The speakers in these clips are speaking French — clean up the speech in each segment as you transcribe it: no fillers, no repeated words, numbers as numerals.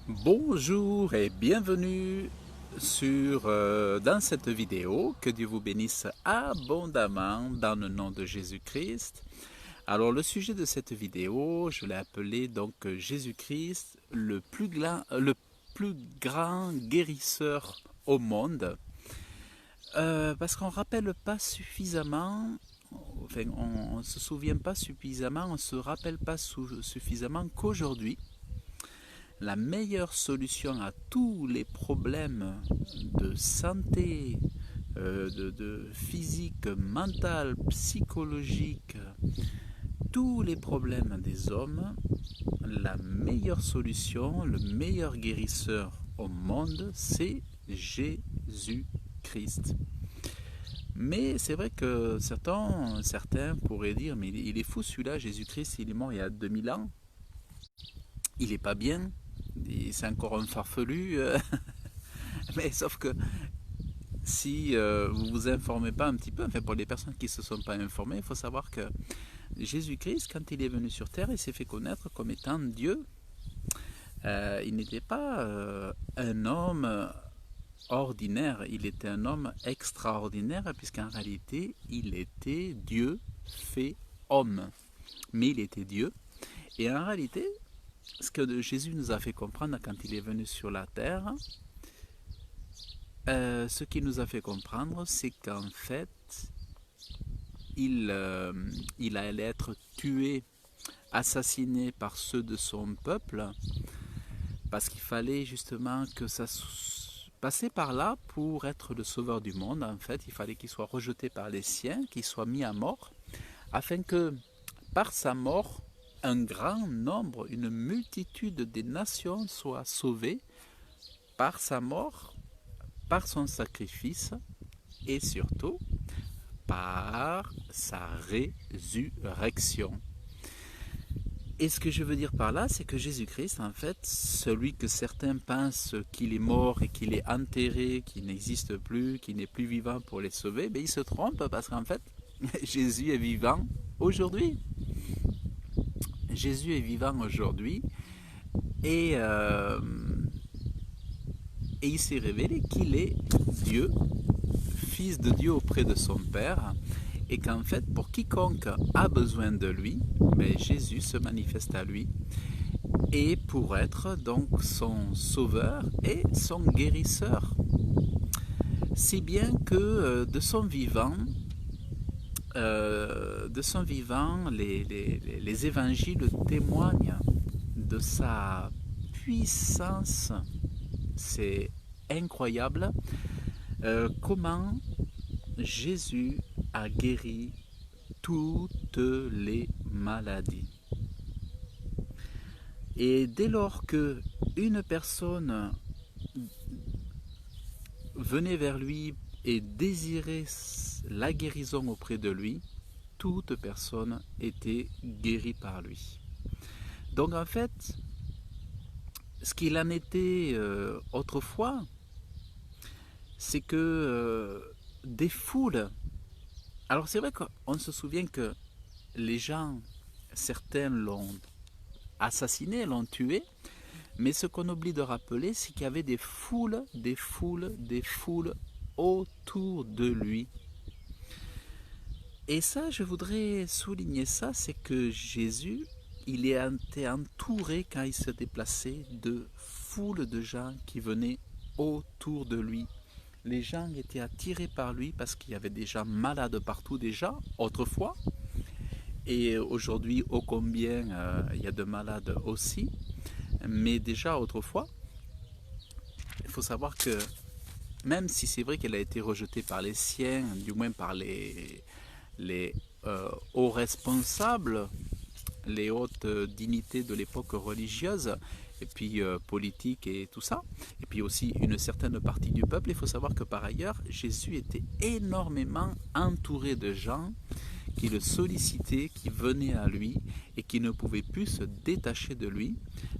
Bonjour et bienvenue dans cette vidéo. Que Dieu vous bénisse abondamment dans le nom de Jésus-Christ. Alors le sujet de cette vidéo, je l'ai appelé donc Jésus-Christ, le plus grand guérisseur au monde. Parce qu'on ne rappelle pas suffisamment, enfin on ne se souvient pas suffisamment, on ne se rappelle pas suffisamment qu'aujourd'hui, la meilleure solution à tous les problèmes de santé, de physique, mental, psychologique, tous les problèmes des hommes, la meilleure solution, le meilleur guérisseur au monde, c'est Jésus-Christ. Mais c'est vrai que certains pourraient dire, mais il est fou celui-là, Jésus-Christ, il est mort il y a 2000 ans, il est pas bien, c'est encore un farfelu. Mais sauf que si vous ne vous informez pas un petit peu, enfin pour les personnes qui ne se sont pas informées, il faut savoir que Jésus-Christ, quand il est venu sur terre, il s'est fait connaître comme étant Dieu. Il n'était pas un homme ordinaire, il était un homme extraordinaire, puisqu'en réalité, il était Dieu fait homme. Mais il était Dieu. Et en réalité, ce que Jésus nous a fait comprendre quand il est venu sur la terre, ce qu'il nous a fait comprendre, c'est qu'en fait, il allait être tué, assassiné par ceux de son peuple, parce qu'il fallait justement que ça passer par là pour être le sauveur du monde. En fait, il fallait qu'il soit rejeté par les siens, qu'il soit mis à mort, afin que par sa mort, un grand nombre, une multitude des nations soient sauvées par sa mort, par son sacrifice et surtout par sa résurrection. Et ce que je veux dire par là, c'est que Jésus-Christ, en fait, celui que certains pensent qu'il est mort et qu'il est enterré, qu'il n'existe plus, qu'il n'est plus vivant pour les sauver, ben, il se trompe parce qu'en fait, Jésus est vivant aujourd'hui. Jésus est vivant aujourd'hui et, euh, et il s'est révélé qu'il est Dieu, fils de Dieu auprès de son Père, et qu'en fait, pour quiconque a besoin de lui, ben, Jésus se manifeste à lui, et pour être donc son sauveur et son guérisseur. Si bien que de son vivant, les évangiles témoignent de sa puissance. C'est incroyable comment Jésus a guéri toutes les maladies. Et dès lors que une personne venait vers lui et désirait la guérison auprès de lui, toute personne était guérie par lui. Donc en fait, ce qu'il en était autrefois, c'est que des foules. Alors c'est vrai qu'on se souvient que les gens, certains l'ont assassiné, l'ont tué, mais ce qu'on oublie de rappeler, c'est qu'il y avait des foules, des foules, des foules autour de lui. Et ça, je voudrais souligner ça, c'est que Jésus, il était entouré quand il se déplaçait de foules de gens qui venaient autour de lui. Les gens étaient attirés par lui parce qu'il y avait des gens malades partout déjà, autrefois. Et aujourd'hui, ô combien il y a de malades aussi. Mais déjà autrefois, il faut savoir que même si c'est vrai qu'elle a été rejetée par les siens, du moins par les hauts responsables, les hautes dignités de l'époque religieuse, et puis politique et tout ça, et puis aussi une certaine partie du peuple, il faut savoir que par ailleurs, Jésus était énormément entouré de gens qui le sollicitaient, qui venaient à lui et qui ne pouvaient plus se détacher de lui,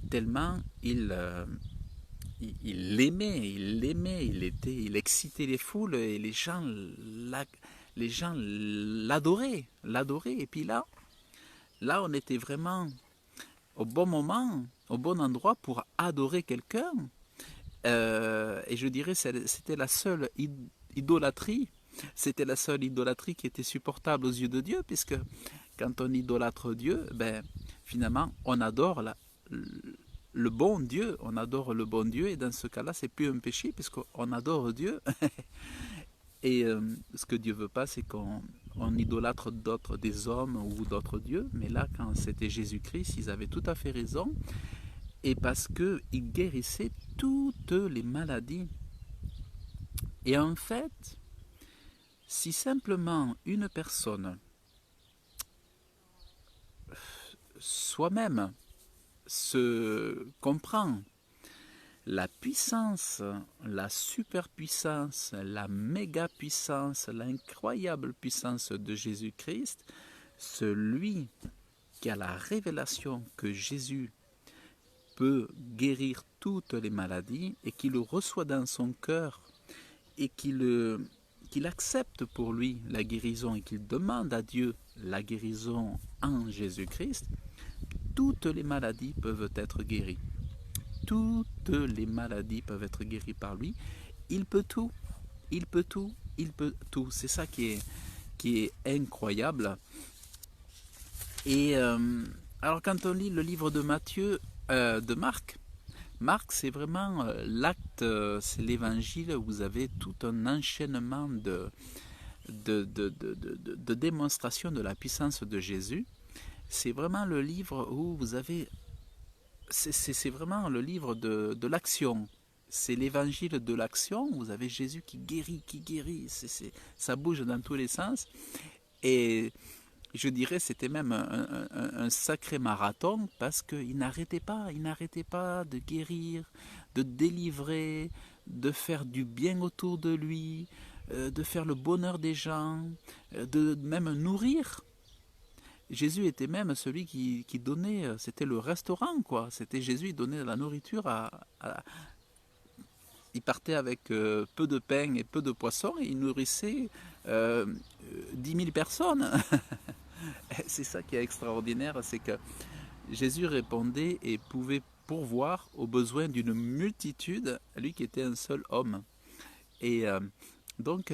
tellement il l'aimait, il excitait les foules et les gens l'adoraient. Et puis là, on était vraiment au bon moment, au bon endroit pour adorer quelqu'un. Et je dirais c'était la seule idolâtrie, c'était la seule idolâtrie qui était supportable aux yeux de Dieu, puisque quand on idolâtre Dieu, ben, finalement, on adore le bon Dieu, on adore le bon Dieu, et dans ce cas-là, c'est plus un péché, puisqu'on adore Dieu. Et ce que Dieu veut pas, c'est qu'on idolâtre d'autres, des hommes ou d'autres dieux. Mais là, quand c'était Jésus-Christ, ils avaient tout à fait raison. Et parce qu'il guérissait toutes les maladies. Et en fait, si simplement une personne soi-même se comprend la puissance, la superpuissance, la méga puissance, l'incroyable puissance de Jésus-Christ, celui qui a la révélation que Jésus peut guérir toutes les maladies et qui le reçoit dans son cœur et qu'il accepte pour lui la guérison et qu'il demande à Dieu la guérison en Jésus-Christ, toutes les maladies peuvent être guéries. Toutes les maladies peuvent être guéries par lui. Il peut tout, il peut tout, il peut tout. C'est ça qui est incroyable. Et alors quand on lit le livre de Matthieu, de Marc, Marc c'est vraiment l'acte, c'est l'évangile où vous avez tout un enchaînement de démonstration de la puissance de Jésus. C'est vraiment le livre où vous avez c'est vraiment le livre de l'action. C'est l'évangile de l'action. Vous avez Jésus qui guérit, qui guérit. Ça bouge dans tous les sens. Et je dirais c'était même un sacré marathon parce il n'arrêtait pas de guérir, de délivrer, de faire du bien autour de lui, de faire le bonheur des gens, de même nourrir. Jésus était même celui qui donnait, c'était le restaurant, quoi. C'était Jésus, il donnait de la nourriture il partait avec peu de pain et peu de poisson et il nourrissait 10 000 personnes. C'est ça qui est extraordinaire, c'est que Jésus répondait et pouvait pourvoir aux besoins d'une multitude, lui qui était un seul homme. Et donc,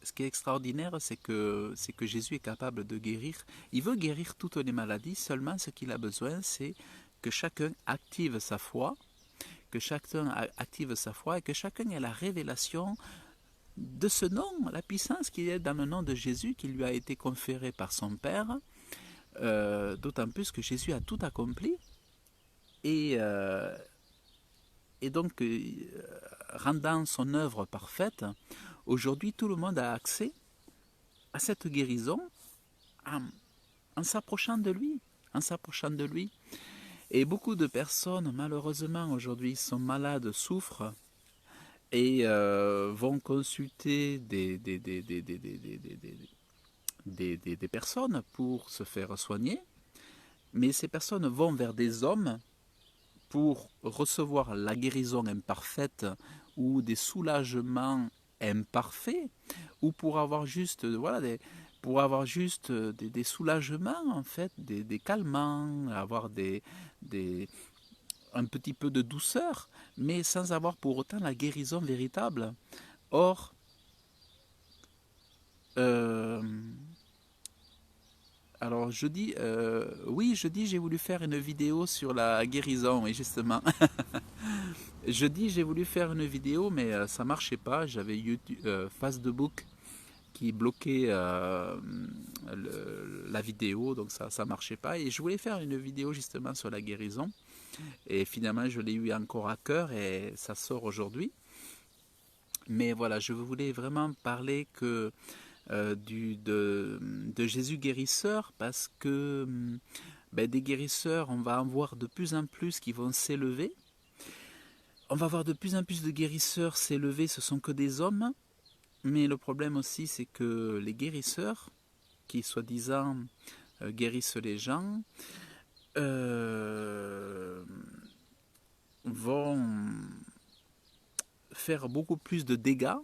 ce qui est extraordinaire, c'est que Jésus est capable de guérir. Il veut guérir toutes les maladies, seulement ce qu'il a besoin, c'est que chacun active sa foi, que chacun active sa foi et que chacun ait la révélation de ce nom, la puissance qui est dans le nom de Jésus qui lui a été conférée par son Père, d'autant plus que Jésus a tout accompli. Et, euh, et donc, rendant son œuvre parfaite, aujourd'hui tout le monde a accès à cette guérison en, en s'approchant de lui, en s'approchant de lui. Et beaucoup de personnes, malheureusement, aujourd'hui, sont malades, souffrent et vont consulter des personnes pour se faire soigner. Mais ces personnes vont vers des hommes pour recevoir la guérison imparfaite ou des soulagements imparfaits ou pour avoir juste voilà pour avoir juste des soulagements en fait, des calmants, avoir des un petit peu de douceur, mais sans avoir pour autant la guérison véritable. Or, euh, alors jeudi j'ai voulu faire une vidéo sur la guérison, et justement, jeudi j'ai voulu faire une vidéo, mais ça marchait pas. J'avais YouTube, Facebook qui bloquait la vidéo, donc ça marchait pas. Et je voulais faire une vidéo justement sur la guérison. Et finalement, je l'ai eu encore à cœur et ça sort aujourd'hui. Mais voilà, je voulais vraiment parler de Jésus guérisseur parce que des guérisseurs, on va en voir de plus en plus qui vont s'élever. On va voir de plus en plus de guérisseurs s'élever, ce sont que des hommes. Mais le problème aussi, c'est que les guérisseurs, qui soi-disant guérissent les gens, vont faire beaucoup plus de dégâts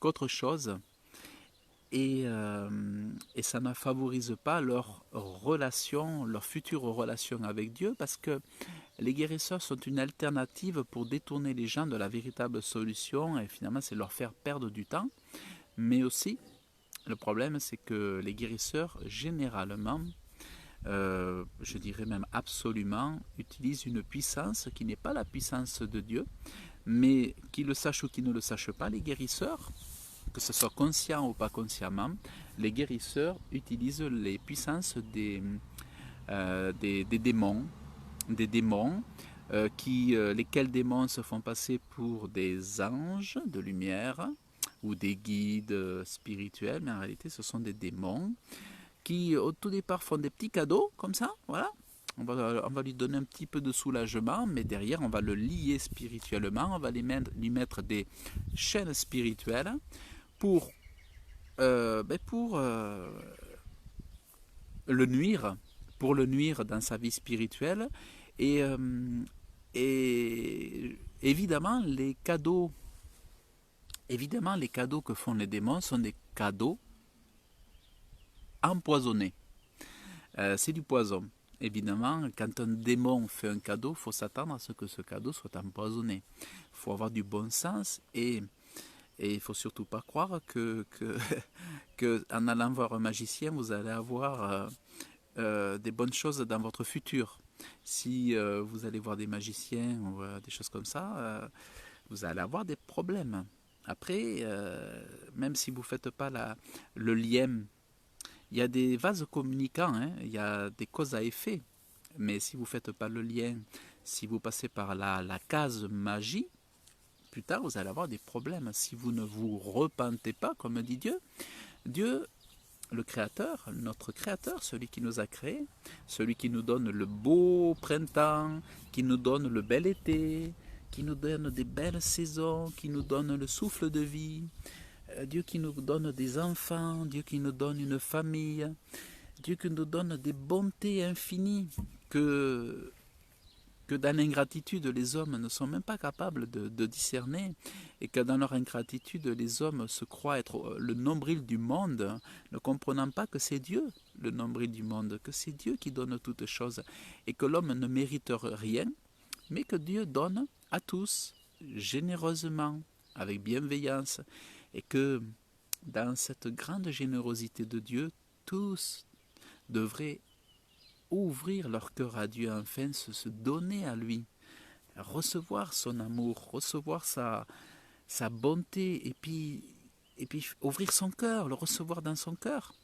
qu'autre chose. et ça ne favorise pas leur relation, leur future relation avec Dieu, parce que les guérisseurs sont une alternative pour détourner les gens de la véritable solution, et finalement c'est leur faire perdre du temps. Mais aussi, le problème c'est que les guérisseurs, généralement, je dirais même absolument, utilisent une puissance qui n'est pas la puissance de Dieu, mais qu'ils le sachent ou qu'ils ne le sachent pas, les guérisseurs, que ce soit conscient ou pas consciemment, les guérisseurs utilisent les puissances des démons, lesquels démons se font passer pour des anges de lumière ou des guides spirituels, mais en réalité ce sont des démons qui au tout départ font des petits cadeaux comme ça, voilà. On va lui donner un petit peu de soulagement, mais derrière on va le lier spirituellement, on va lui mettre des chaînes spirituelles pour, le nuire, pour le nuire dans sa vie spirituelle. Et, et évidemment, les cadeaux que font les démons sont des cadeaux empoisonnés. C'est du poison. Évidemment, quand un démon fait un cadeau, il faut s'attendre à ce que ce cadeau soit empoisonné. Il faut avoir du bon sens et il ne faut surtout pas croire que en allant voir un magicien, vous allez avoir des bonnes choses dans votre futur. Si vous allez voir des magiciens ou des choses comme ça, vous allez avoir des problèmes. Après, même si vous ne faites pas le lien, il y a des vases communicants, hein, il y a des causes à effet. Mais si vous ne faites pas le lien, si vous passez par la case magie, plus tard vous allez avoir des problèmes. Si vous ne vous repentez pas, comme dit Dieu, Dieu, le Créateur, notre Créateur, celui qui nous a créés, celui qui nous donne le beau printemps, qui nous donne le bel été, qui nous donne des belles saisons, qui nous donne le souffle de vie, Dieu qui nous donne des enfants, Dieu qui nous donne une famille, Dieu qui nous donne des bontés infinies que dans l'ingratitude, les hommes ne sont même pas capables de discerner, et que dans leur ingratitude, les hommes se croient être le nombril du monde, ne comprenant pas que c'est Dieu le nombril du monde, que c'est Dieu qui donne toutes choses, et que l'homme ne mérite rien, mais que Dieu donne à tous, généreusement, avec bienveillance, et que dans cette grande générosité de Dieu, tous devraient ouvrir leur cœur à Dieu, enfin se donner à lui, recevoir son amour, recevoir sa bonté, et puis ouvrir son cœur, le recevoir dans son cœur.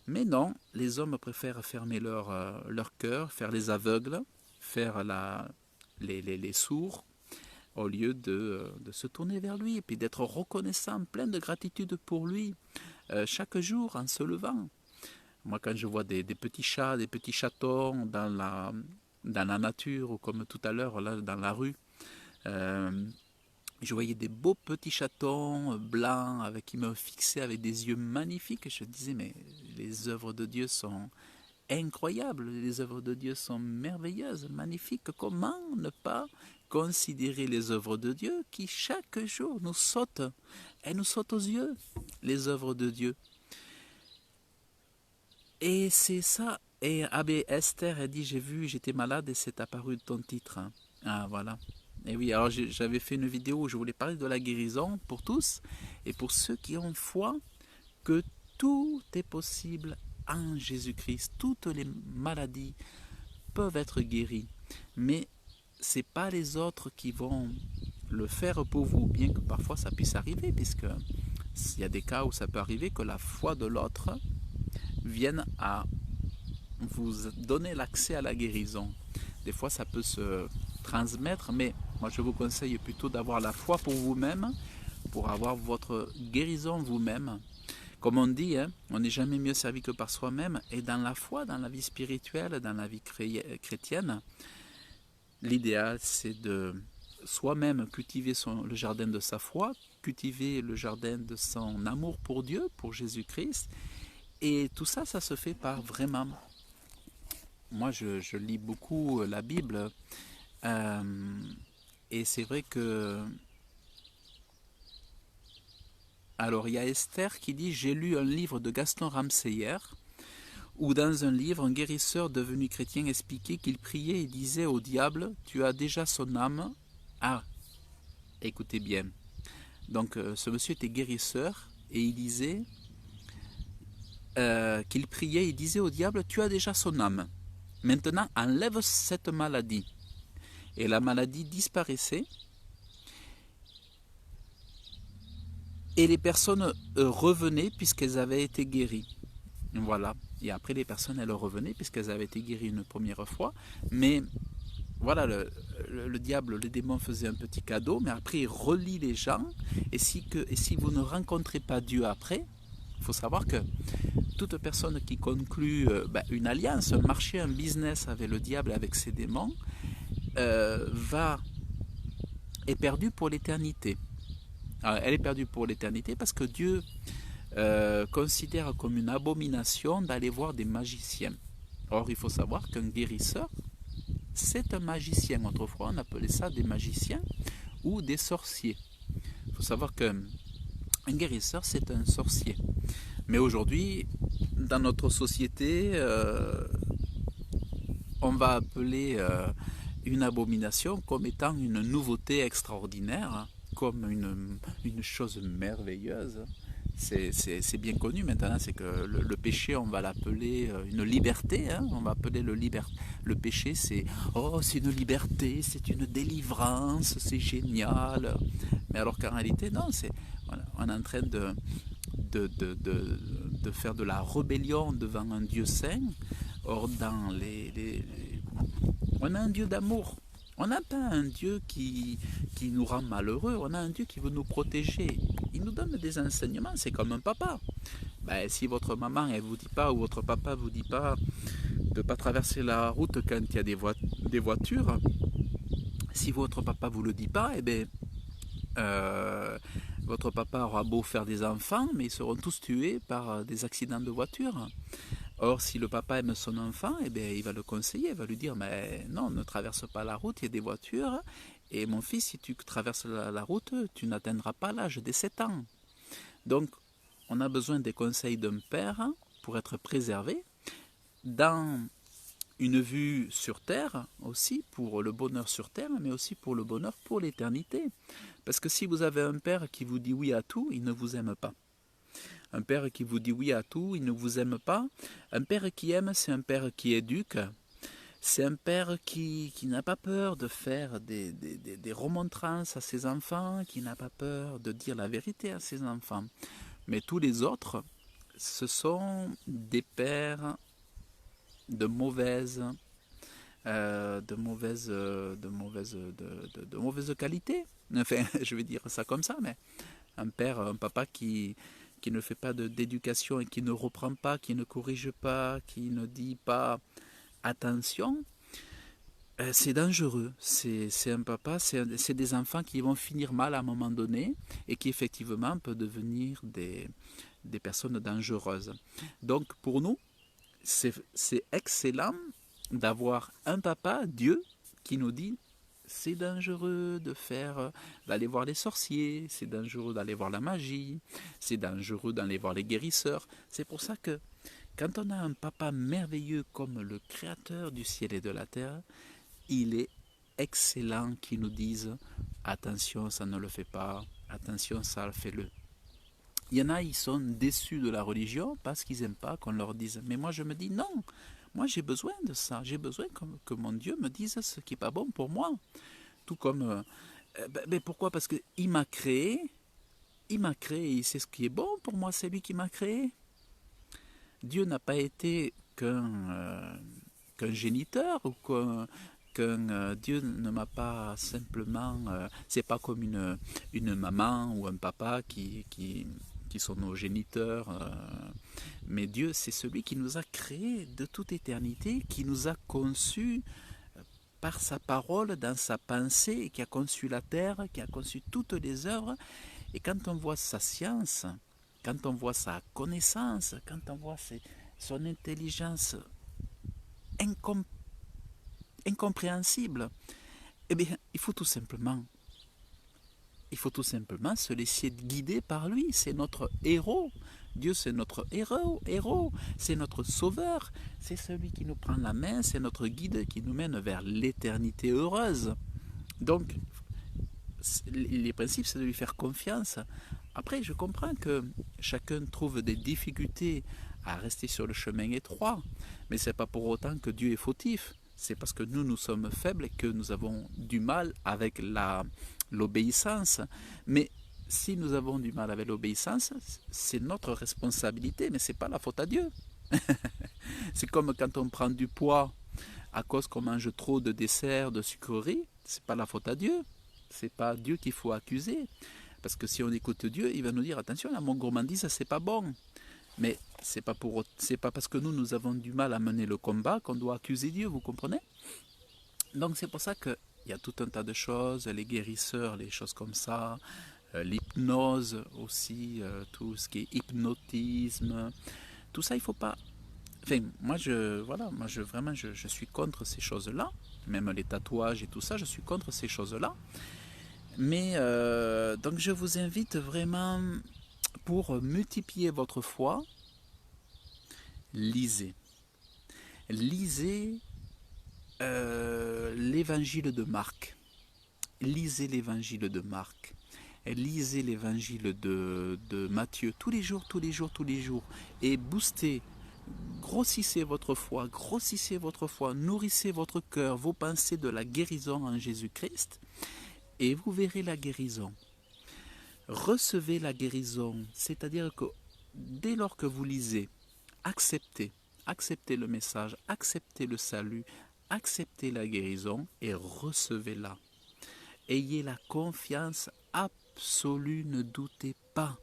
Mais non, les hommes préfèrent fermer leur cœur, faire les aveugles, faire les sourds, au lieu de se tourner vers lui, et puis d'être reconnaissant, plein de gratitude pour lui, chaque jour en se levant. Moi, quand je vois des petits chats, des petits chatons dans la nature, ou comme tout à l'heure, là, dans la rue, je voyais des beaux petits chatons blancs qui me fixaient avec des yeux magnifiques. Je disais, mais les œuvres de Dieu sont incroyables, les œuvres de Dieu sont merveilleuses, magnifiques. Comment ne pas considérer les œuvres de Dieu qui, chaque jour, nous sautent, elles nous sautent aux yeux, les œuvres de Dieu. Et c'est ça. Et Abbé Esther a dit, j'ai vu, j'étais malade et c'est apparu ton titre. Ah, voilà. Et oui, alors j'avais fait une vidéo où je voulais parler de la guérison pour tous et pour ceux qui ont foi, que tout est possible en Jésus-Christ. Toutes les maladies peuvent être guéries. Mais ce n'est pas les autres qui vont le faire pour vous, bien que parfois ça puisse arriver, puisque il y a des cas où ça peut arriver que la foi de l'autre vienne à vous donner l'accès à la guérison. Des fois ça peut se transmettre, mais moi je vous conseille plutôt d'avoir la foi pour vous-même, pour avoir votre guérison vous-même. Comme on dit, hein, on n'est jamais mieux servi que par soi-même, et dans la foi, dans la vie spirituelle, dans la vie chrétienne, l'idéal c'est de soi-même cultiver le jardin de sa foi, cultiver le jardin de son amour pour Dieu, pour Jésus-Christ, et tout ça, ça se fait par vraiment... Moi, je lis beaucoup la Bible, et c'est vrai que Alors il y a Esther qui dit: j'ai lu un livre de Gaston Ramsay hier, où dans un livre, un guérisseur devenu chrétien expliquait qu'il priait et disait au diable: tu as déjà son âme. Ah, écoutez bien. Donc ce monsieur était guérisseur et il disait qu'il priait et disait au diable: tu as déjà son âme. Maintenant, enlève cette maladie. Et la maladie disparaissait. Et les personnes revenaient puisqu'elles avaient été guéries. Voilà. Et après, les personnes, elles revenaient puisqu'elles avaient été guéries une première fois. Mais voilà, le diable, le démon faisait un petit cadeau, mais après, il relie les gens. Et si vous ne rencontrez pas Dieu après, il faut savoir que toute personne qui conclut une alliance, un marché, un business avec le diable, avec ses démons, est perdue pour l'éternité. Elle est perdue pour l'éternité parce que Dieu considère comme une abomination d'aller voir des magiciens. Or, il faut savoir qu'un guérisseur, c'est un magicien. Autrefois, on appelait ça des magiciens ou des sorciers. Il faut savoir qu'un guérisseur, c'est un sorcier. Mais aujourd'hui, dans notre société, on va appeler une abomination comme étant une nouveauté extraordinaire, comme une chose merveilleuse. C'est bien connu maintenant, c'est que le péché, on va l'appeler une liberté. Hein, on va appeler le péché, c'est une liberté, c'est une délivrance, c'est génial. Mais alors qu'en réalité, non, on est en train de faire de la rébellion devant un Dieu saint. Or, on a un Dieu d'amour. On n'a pas un Dieu qui nous rend malheureux, on a un Dieu qui veut nous protéger. Il nous donne des enseignements, c'est comme un papa. Si votre maman elle vous dit pas ou votre papa vous dit pas de ne pas traverser la route quand il y a des voitures, si votre papa vous le dit pas, votre papa aura beau faire des enfants, mais ils seront tous tués par des accidents de voiture. Or, si le papa aime son enfant, il va le conseiller, il va lui dire: mais non, ne traverse pas la route, il y a des voitures, et mon fils, si tu traverses la route, tu n'atteindras pas l'âge des 7 ans. Donc, on a besoin des conseils d'un père pour être préservé, dans une vue sur terre aussi, pour le bonheur sur terre, mais aussi pour le bonheur pour l'éternité. Parce que si vous avez un père qui vous dit oui à tout, il ne vous aime pas. Un père qui vous dit oui à tout, il ne vous aime pas. Un père qui aime, c'est un père qui éduque. C'est un père qui n'a pas peur de faire des remontrances à ses enfants, qui n'a pas peur de dire la vérité à ses enfants. Mais tous les autres, ce sont des pères de mauvaise qualité. Enfin, je vais dire ça comme ça, mais un papa qui ne fait pas d'éducation et qui ne reprend pas, qui ne corrige pas, qui ne dit pas attention, c'est dangereux. C'est un papa, c'est des enfants qui vont finir mal à un moment donné et qui effectivement peuvent devenir des personnes dangereuses. Donc pour nous, c'est excellent d'avoir un papa, Dieu, qui nous dit: c'est dangereux d'aller voir les sorciers, c'est dangereux d'aller voir la magie, c'est dangereux d'aller voir les guérisseurs. C'est pour ça que quand on a un papa merveilleux comme le créateur du ciel et de la terre, il est excellent qu'il nous dise: attention, ça ne le fait pas, attention, ça, fais-le. Il y en a, ils sont déçus de la religion parce qu'ils n'aiment pas qu'on leur dise. Mais moi, je me dis non. Moi, j'ai besoin de ça. J'ai besoin que mon Dieu me dise ce qui n'est pas bon pour moi. Tout comme... pourquoi? Parce qu'il m'a créé. Il m'a créé. Il sait ce qui est bon pour moi. C'est lui qui m'a créé. Dieu n'a pas été qu'un géniteur ou qu'un Dieu ne m'a pas simplement... c'est pas comme une maman ou un papa qui sont nos géniteurs. Mais Dieu, c'est celui qui nous a créés de toute éternité, qui nous a conçus par sa parole, dans sa pensée, qui a conçu la terre, qui a conçu toutes les œuvres. Et quand on voit sa science, quand on voit sa connaissance, quand on voit son intelligence incompréhensible, il faut tout simplement il faut tout simplement se laisser guider par lui. C'est notre héros. Dieu, c'est notre héros, c'est notre sauveur, c'est celui qui nous prend la main, c'est notre guide qui nous mène vers l'éternité heureuse. Donc, les principes, c'est de lui faire confiance. Après, je comprends que chacun trouve des difficultés à rester sur le chemin étroit, mais ce n'est pas pour autant que Dieu est fautif. C'est parce que nous sommes faibles et que nous avons du mal avec l'obéissance. Mais si nous avons du mal avec l'obéissance, c'est notre responsabilité, mais ce n'est pas la faute à Dieu. C'est comme quand on prend du poids à cause qu'on mange trop de desserts, de sucreries, c'est pas la faute à Dieu. C'est pas Dieu qu'il faut accuser. Parce que si on écoute Dieu, il va nous dire attention, la gourmandise, c'est pas bon. Mais c'est pas parce que nous avons du mal à mener le combat qu'on doit accuser Dieu, vous comprenez? Donc c'est pour ça qu'il y a tout un tas de choses, les guérisseurs, les choses comme ça, l'hypnose aussi, tout ce qui est hypnotisme, tout ça, il faut pas. Enfin, moi je suis contre ces choses-là, même les tatouages et tout ça, je suis contre ces choses-là. Mais donc je vous invite vraiment, pour multiplier votre foi, lisez. Lisez l'évangile de Marc. Lisez l'évangile de Marc. Lisez l'évangile de Matthieu tous les jours. Et boostez, grossissez votre foi, nourrissez votre cœur, vos pensées de la guérison en Jésus-Christ. Et vous verrez la guérison. Recevez la guérison, c'est-à-dire que dès lors que vous lisez, acceptez le message, acceptez le salut, acceptez la guérison et recevez-la. Ayez la confiance absolue, ne doutez pas.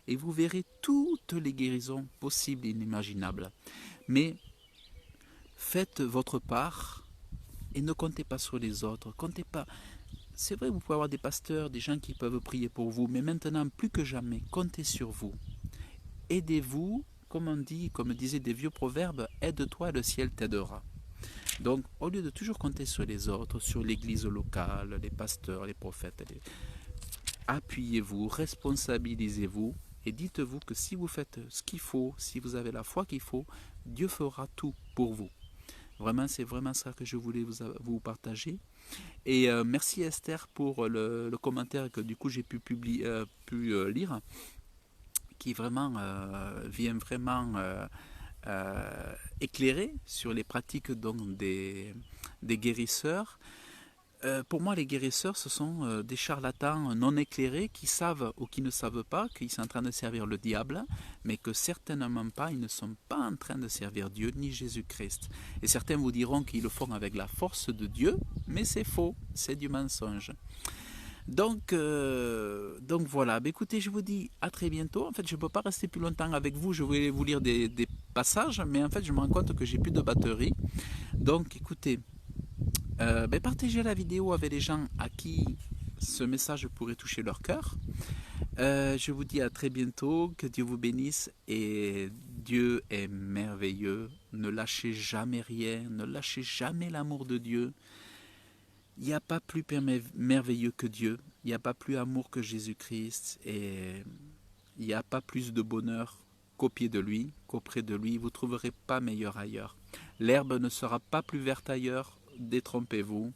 Et vous verrez toutes les guérisons possibles et inimaginables. Mais faites votre part et ne comptez pas sur les autres, comptez pas. C'est vrai, vous pouvez avoir des pasteurs, des gens qui peuvent prier pour vous, mais maintenant, plus que jamais, comptez sur vous. Aidez-vous, comme disaient des vieux proverbes, aide-toi et le ciel t'aidera. Donc, au lieu de toujours compter sur les autres, sur l'église locale, les pasteurs, les prophètes, appuyez-vous, responsabilisez-vous et dites-vous que si vous faites ce qu'il faut, si vous avez la foi qu'il faut, Dieu fera tout pour vous. Vraiment, c'est vraiment ça que je voulais vous partager. Et merci Esther pour le commentaire que du coup j'ai pu lire, qui vraiment vient vraiment éclairer sur les pratiques donc, des guérisseurs. Pour moi, les guérisseurs, ce sont des charlatans non éclairés qui savent ou qui ne savent pas qu'ils sont en train de servir le diable, mais que certainement pas, ils ne sont pas en train de servir Dieu ni Jésus-Christ. Et certains vous diront qu'ils le font avec la force de Dieu, mais c'est faux, c'est du mensonge. Donc voilà, écoutez, je vous dis à très bientôt. En fait, je ne peux pas rester plus longtemps avec vous, je voulais vous lire des passages, mais en fait, je me rends compte que j'ai plus de batterie. Donc écoutez, partagez la vidéo avec les gens à qui ce message pourrait toucher leur cœur. Je vous dis à très bientôt, que Dieu vous bénisse et Dieu est merveilleux. Ne lâchez jamais rien, ne lâchez jamais l'amour de Dieu. Il n'y a pas plus merveilleux que Dieu, il n'y a pas plus amour que Jésus-Christ et il n'y a pas plus de bonheur qu'auprès de lui, vous ne trouverez pas meilleur ailleurs. L'herbe ne sera pas plus verte ailleurs, détrompez-vous.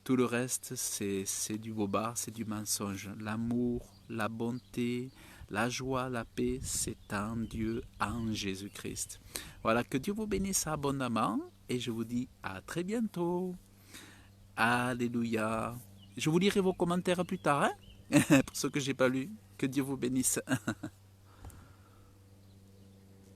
Tout le reste, c'est du bobard, c'est du mensonge. L'amour, la bonté, la joie, la paix, c'est en Dieu, en Jésus-Christ. Voilà, que Dieu vous bénisse abondamment et je vous dis à très bientôt. Alléluia. Je vous lirai vos commentaires plus tard, pour ceux que je n'ai pas lus. Que Dieu vous bénisse.